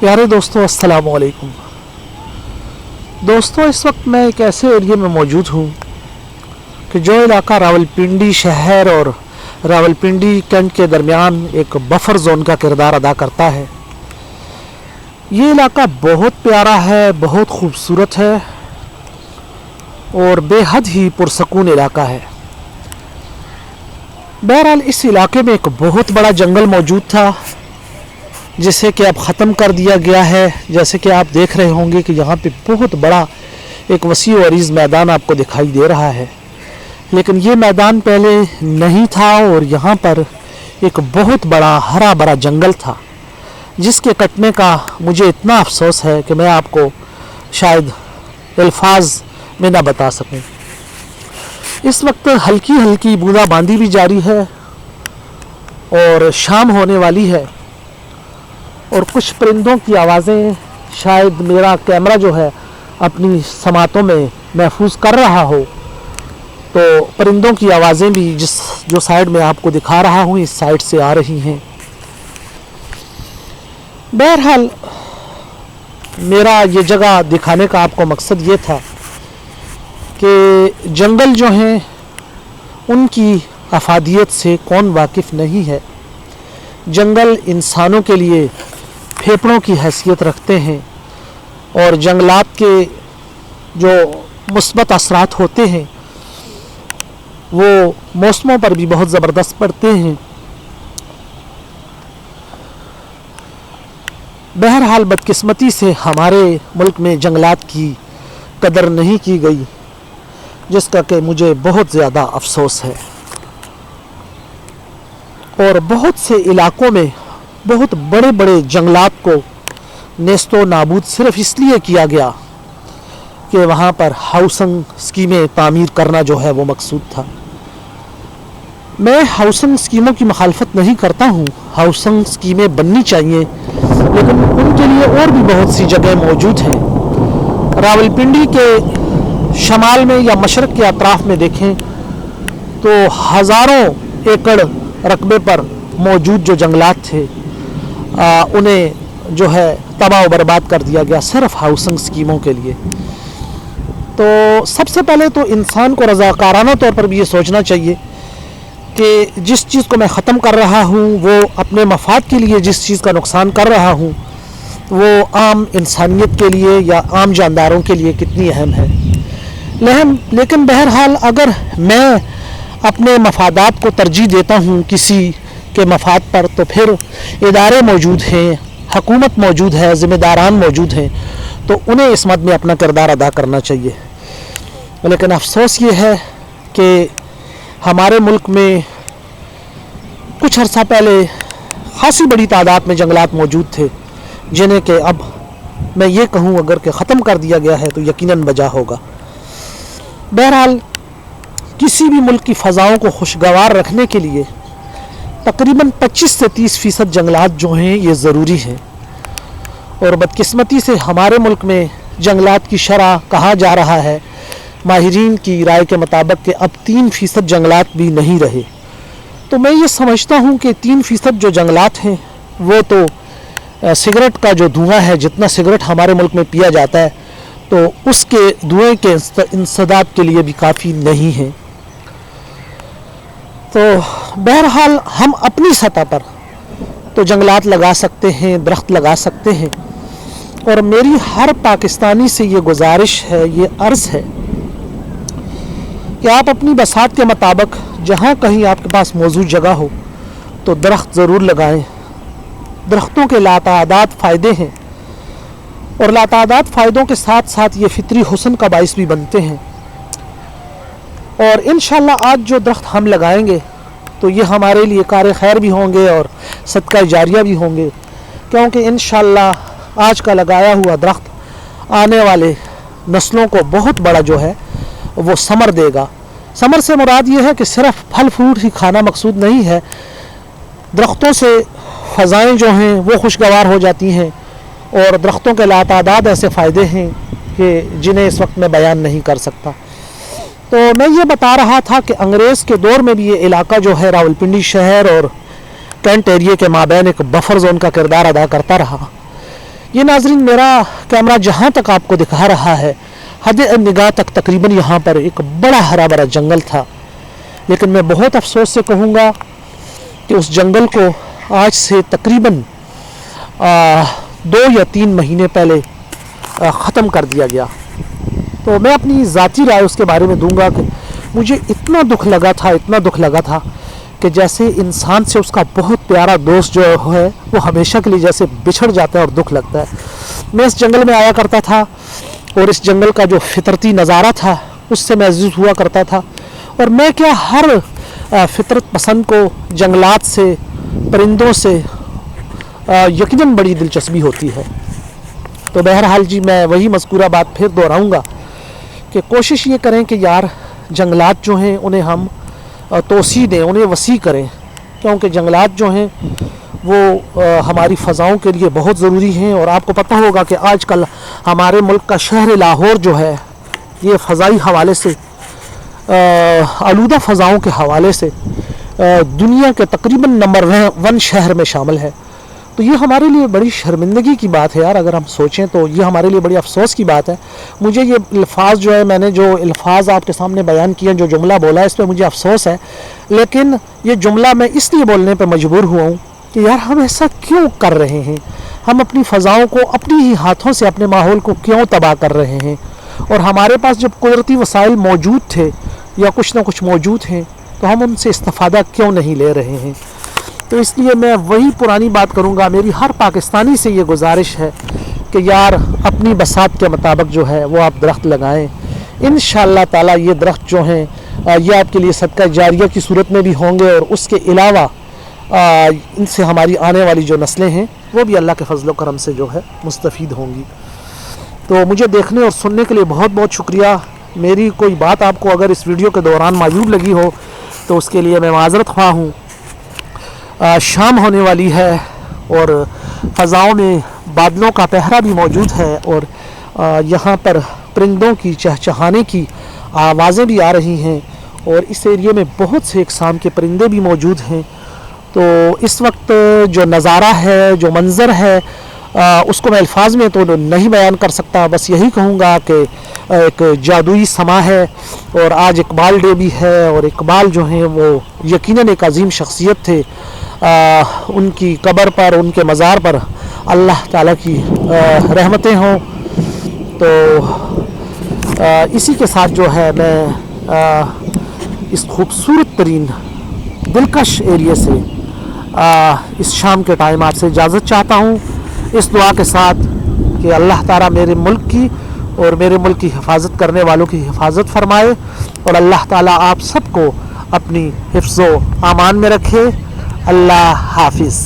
प्यारे दोस्तों, अस्सलाम वालेकुम। दोस्तों, इस वक्त मैं एक ऐसे एरिया में मौजूद हूँ कि जो इलाका रावलपिंडी शहर और रावलपिंडी कैंट के दरमियान एक बफर जोन का किरदार अदा करता है। ये इलाका बहुत प्यारा है, बहुत खूबसूरत है और बेहद ही पुरसकून इलाका है। बहरहाल इस इलाके में एक बहुत बड़ा जंगल मौजूद था जिसे कि अब ख़त्म कर दिया गया है। जैसे कि आप देख रहे होंगे कि यहाँ पे बहुत बड़ा एक वसी व अरीज़ मैदान आपको दिखाई दे रहा है, लेकिन ये मैदान पहले नहीं था और यहाँ पर एक बहुत बड़ा हरा भरा जंगल था जिसके कटने का मुझे इतना अफसोस है कि मैं आपको शायद अल्फाज में ना बता सकूं। इस वक्त हल्की हल्की बूंदाबांदी भी जारी है और शाम होने वाली है और कुछ परिंदों की आवाज़ें शायद मेरा कैमरा जो है अपनी समातों में महफूज कर रहा हो, तो परिंदों की आवाज़ें भी जो साइड में आपको दिखा रहा हूँ इस साइड से आ रही हैं। बहरहाल मेरा ये जगह दिखाने का आपको मकसद ये था कि जंगल जो हैं उनकी अफादियत से कौन वाकिफ़ नहीं है। जंगल इंसानों के लिए फेफड़ों की हैसियत रखते हैं और जंगलात के जो मुस्बत असरात होते हैं वो मौसमों पर भी बहुत ज़बरदस्त पड़ते हैं। बहरहाल बदकिस्मती से हमारे मुल्क में जंगलात की कदर नहीं की गई, जिसका कि मुझे बहुत ज़्यादा अफसोस है। और बहुत से इलाकों में बहुत बड़े बड़े जंगलात को नेस्तो नाबूद सिर्फ इसलिए किया गया कि वहाँ पर हाउसिंग स्कीमें तामीर करना जो है वो मकसूद था। मैं हाउसिंग स्कीमों की मुखालफत नहीं करता हूँ, हाउसिंग स्कीमें बननी चाहिए, लेकिन उनके लिए और भी बहुत सी जगह मौजूद हैं। रावलपिंडी के शमाल में या मशरक़ के अतराफ़ में देखें तो हज़ारों एकड़ रकबे पर मौजूद जो जंगलात थे उन्हें जो है तबाह व बर्बाद कर दिया गया सिर्फ हाउसिंग स्कीमों के लिए। तो सबसे पहले तो इंसान को रज़ाकाराना तौर पर भी ये सोचना चाहिए कि जिस चीज़ को मैं ख़त्म कर रहा हूँ वो अपने मफाद के लिए जिस चीज़ का नुकसान कर रहा हूँ वो आम इंसानियत के लिए या आम जानदारों के लिए कितनी अहम है। लेकिन बहरहाल अगर मैं अपने मफादात को तरजीह देता हूँ किसी के मफाद पर, तो फिर इदारे मौजूद हैं, हुकूमत मौजूद है, ज़िम्मेदारान मौजूद हैं, तो उन्हें इस मद में अपना किरदार अदा करना चाहिए। लेकिन अफसोस ये है कि हमारे मुल्क में कुछ अर्सा पहले खासी बड़ी तादाद में जंगलात मौजूद थे जिन्हें कि अब मैं ये कहूँ अगर कि ख़त्म कर दिया गया है तो यकीनन बजा होगा। बहरहाल किसी भी मुल्क की फ़ज़ाओं को खुशगवार रखने के लिए तकरीबन 25 से 30% जंगलात जो हैं ये ज़रूरी हैं और बदकिस्मती से हमारे मुल्क में जंगलात की शरह कहा जा रहा है माहिरीन की राय के मुताबिक कि अब 3% जंगलात भी नहीं रहे। तो मैं ये समझता हूँ कि 3% जो जंगलात हैं वो तो सिगरेट का जो धुआं है, जितना सिगरेट हमारे मुल्क में पिया जाता है तो उसके धुएँ के इंसदाद के लिए भी काफ़ी नहीं है। तो बहरहाल हम अपनी सतह पर तो जंगलात लगा सकते हैं, दरख्त लगा सकते हैं, और मेरी हर पाकिस्तानी से ये गुजारिश है, ये अर्ज़ है कि आप अपनी बसात के मुताबिक जहाँ कहीं आपके पास मौजूद जगह हो तो दरख्त ज़रूर लगाएं। दरख्तों के लातादाद फ़ायदे हैं और लातादाद फ़ायदों के साथ साथ ये फितरी हुस्न का बाइस भी बनते हैं। और इंशाअल्लाह आज जो दरख्त हम लगाएंगे तो ये हमारे लिए कार खैर भी होंगे और सदका जारिया भी होंगे, क्योंकि इंशाअल्लाह आज का लगाया हुआ दरख्त आने वाले नस्लों को बहुत बड़ा जो है वो समर देगा। समर से मुराद ये है कि सिर्फ फल फ्रूट ही खाना मकसूद नहीं है, दरख्तों से फ़ज़ाएँ जो हैं वो खुशगवार हो जाती हैं और दरख्तों के लातादाद ऐसे फ़ायदे हैं कि जिन्हें इस वक्त मैं बयान नहीं कर सकता। तो मैं ये बता रहा था कि अंग्रेज़ के दौर में भी ये इलाका जो है रावलपिंडी शहर और कैंट एरिया के माबैन एक बफर जोन का किरदार अदा करता रहा। ये नाज़रीन मेरा कैमरा जहाँ तक आपको दिखा रहा है, हद निगाह तक तकरीबन यहाँ पर एक बड़ा हरा भरा जंगल था। लेकिन मैं बहुत अफसोस से कहूँगा कि उस जंगल को आज से तकरीबन 2 या 3 महीने पहले ख़त्म कर दिया गया। तो मैं अपनी ज़ाती राय उसके बारे में दूंगा कि मुझे इतना दुख लगा था कि जैसे इंसान से उसका बहुत प्यारा दोस्त जो है वो हमेशा के लिए जैसे बिछड़ जाता है और दुख लगता है। मैं इस जंगल में आया करता था और इस जंगल का जो फितरती नज़ारा था उससे महसूस हुआ करता था। और मैं क्या, हर फितरत पसंद को जंगलात से, परिंदों से यकीनन बड़ी दिलचस्पी होती है। तो बहरहाल जी, मैं वही मज़कूरा बात फिर दोहराऊँगा कि कोशिश ये करें कि यार जंगलात जो हैं उन्हें हम तोसी दें, उन्हें वसी करें, क्योंकि जंगलात जो हैं वो हमारी फ़ज़ाओं के लिए बहुत ज़रूरी हैं। और आपको पता होगा कि आजकल हमारे मुल्क का शहर लाहौर जो है ये फ़ज़ाई हवाले से, आलूदा फ़ज़ाओं के हवाले से दुनिया के तकरीबन नंबर 1 शहर में शामिल है। तो ये हमारे लिए बड़ी शर्मिंदगी की बात है यार, अगर हम सोचें तो ये हमारे लिए बड़ी अफसोस की बात है। मुझे ये अल्फाज जो है, मैंने जो अल्फाज आपके सामने बयान किए, जो जुमला बोला है, इस पर मुझे अफसोस है। लेकिन ये जुमला मैं इसलिए बोलने पर मजबूर हुआ हूँ कि यार हम ऐसा क्यों कर रहे हैं, हम अपनी फ़ज़ाओं को अपनी ही हाथों से, अपने माहौल को क्यों तबाह कर रहे हैं। और हमारे पास जब कुदरती वसाइल मौजूद थे या कुछ ना कुछ मौजूद हैं तो हम उनसे इस्तिफ़ादा क्यों नहीं ले रहे हैं। तो इसलिए मैं वही पुरानी बात करूँगा, मेरी हर पाकिस्तानी से ये गुजारिश है कि यार अपनी बसात के मुताबिक जो है वो आप दरख्त लगाएं। इंशाअल्लाह ताला ये दरख्त जो हैं ये आपके लिए सदका जारिया की सूरत में भी होंगे, और उसके अलावा इनसे हमारी आने वाली जो नस्लें हैं वो भी अल्लाह के फजल करम से जो है मुस्तफ़ीद होंगी। तो मुझे देखने और सुनने के लिए बहुत बहुत शुक्रिया। मेरी कोई बात आपको अगर इस वीडियो के दौरान मायूब लगी हो तो उसके लिए मैं माज़रत ख्वाह हूँ। शाम होने वाली है और फ़ज़ाओं में बादलों का पहरा भी मौजूद है, और यहाँ पर परिंदों की चहचहाने की आवाज़ें भी आ रही हैं, और इस एरिया में बहुत से इकसाम के परिंदे भी मौजूद हैं। तो इस वक्त जो नज़ारा है, जो मंज़र है, उसको मैं अल्फाज में तो नहीं बयान कर सकता। बस यही कहूँगा कि एक जादुई समा है, और आज इकबाल डे भी है, और इकबाल जो हैं वो यकीनन एक अजीम शख्सियत थे। उनकी कब्र पर, उनके मज़ार पर अल्लाह ताला की रहमतें हों। तो इसी के साथ जो है मैं इस खूबसूरत तरीन दिलकश एरिया से इस शाम के टाइम आपसे इजाज़त चाहता हूँ, इस दुआ के साथ कि अल्लाह ताला मेरे मुल्क की और मेरे मुल्क की हिफाजत करने वालों की हिफाजत फरमाए, और अल्लाह ताला आप सबको अपनी हिफ्ज़ो अमान में रखे। अल्लाह हाफिज़।